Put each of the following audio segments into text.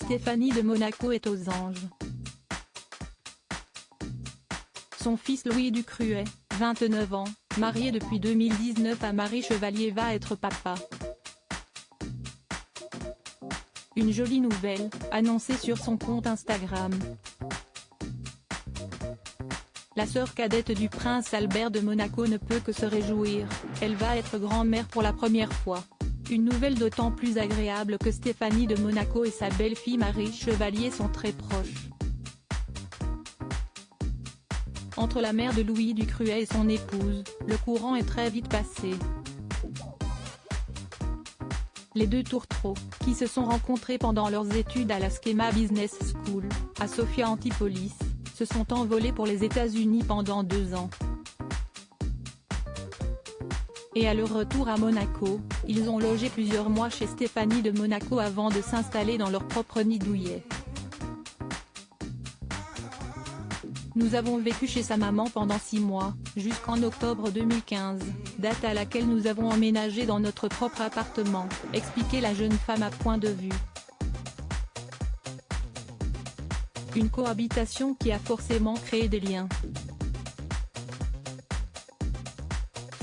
Stéphanie de Monaco est aux anges. Son fils Louis Ducruet, 29 ans, marié depuis 2019 à Marie Chevalier, va être papa. Une jolie nouvelle, annoncée sur son compte Instagram. La sœur cadette du prince Albert de Monaco ne peut que se réjouir, elle va être grand-mère pour la première fois. Une nouvelle d'autant plus agréable que Stéphanie de Monaco et sa belle-fille Marie Chevalier sont très proches. Entre la mère de Louis Ducruet et son épouse, le courant est très vite passé. Les deux tourtereaux, qui se sont rencontrés pendant leurs études à la Schema Business School, à Sophia Antipolis, se sont envolés pour les États-Unis pendant 2 ans. Et à leur retour à Monaco, ils ont logé plusieurs mois chez Stéphanie de Monaco avant de s'installer dans leur propre nid douillet. Nous avons vécu chez sa maman pendant 6 mois, jusqu'en octobre 2015, date à laquelle nous avons emménagé dans notre propre appartement, expliquait la jeune femme à Point de Vue. Une cohabitation qui a forcément créé des liens.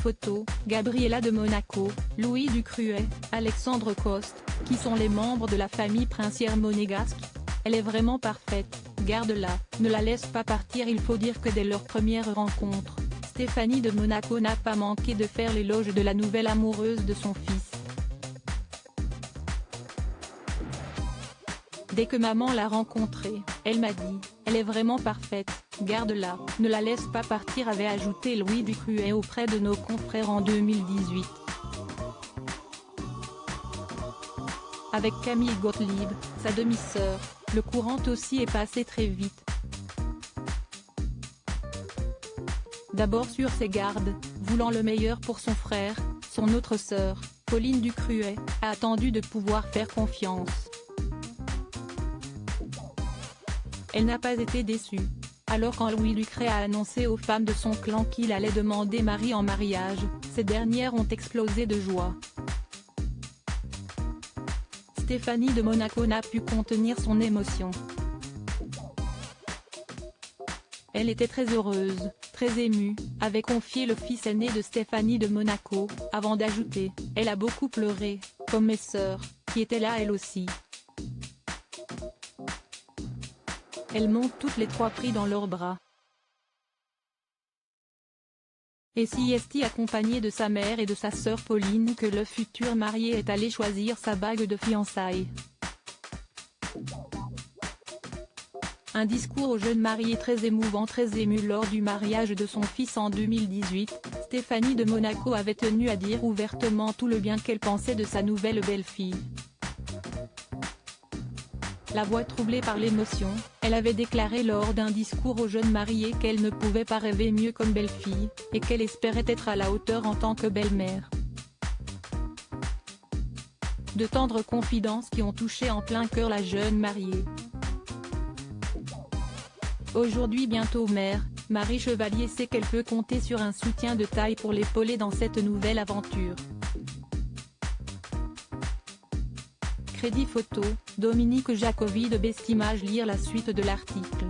Photo, Gabriella de Monaco, Louis Ducruet, Alexandre Coste, qui sont les membres de la famille princière monégasque. Elle est vraiment parfaite, garde-la, ne la laisse pas partir. Il faut dire que dès leur première rencontre, Stéphanie de Monaco n'a pas manqué de faire l'éloge de la nouvelle amoureuse de son fils. Dès que maman l'a rencontrée, elle m'a dit, elle est vraiment parfaite, garde-la, ne la laisse pas partir, avait ajouté Louis Ducruet auprès de nos confrères en 2018. Avec Camille Gottlieb, sa demi-sœur, le courant aussi est passé très vite. D'abord sur ses gardes, voulant le meilleur pour son frère, son autre sœur, Pauline Ducruet, a attendu de pouvoir faire confiance. Elle n'a pas été déçue. Alors quand Louis Ducruet a annoncé aux femmes de son clan qu'il allait demander Marie en mariage, ces dernières ont explosé de joie. Stéphanie de Monaco n'a pu contenir son émotion. Elle était très heureuse, très émue, avait confié le fils aîné de Stéphanie de Monaco, avant d'ajouter, elle a beaucoup pleuré, comme mes sœurs, qui étaient là elles aussi. Elles m'ont toutes les 3 pris dans leurs bras. Et si est accompagné de sa mère et de sa sœur Pauline que le futur marié est allé choisir sa bague de fiançailles. Un discours aux jeunes mariés très émouvant, très ému lors du mariage de son fils en 2018, Stéphanie de Monaco avait tenu à dire ouvertement tout le bien qu'elle pensait de sa nouvelle belle-fille. La voix troublée par l'émotion, elle avait déclaré lors d'un discours aux jeunes mariés qu'elle ne pouvait pas rêver mieux comme belle-fille, et qu'elle espérait être à la hauteur en tant que belle-mère. De tendres confidences qui ont touché en plein cœur la jeune mariée. Aujourd'hui bientôt mère, Marie Chevalier sait qu'elle peut compter sur un soutien de taille pour l'épauler dans cette nouvelle aventure. Crédit photo, Dominique Jacobi de Bestimage. Lire la suite de l'article.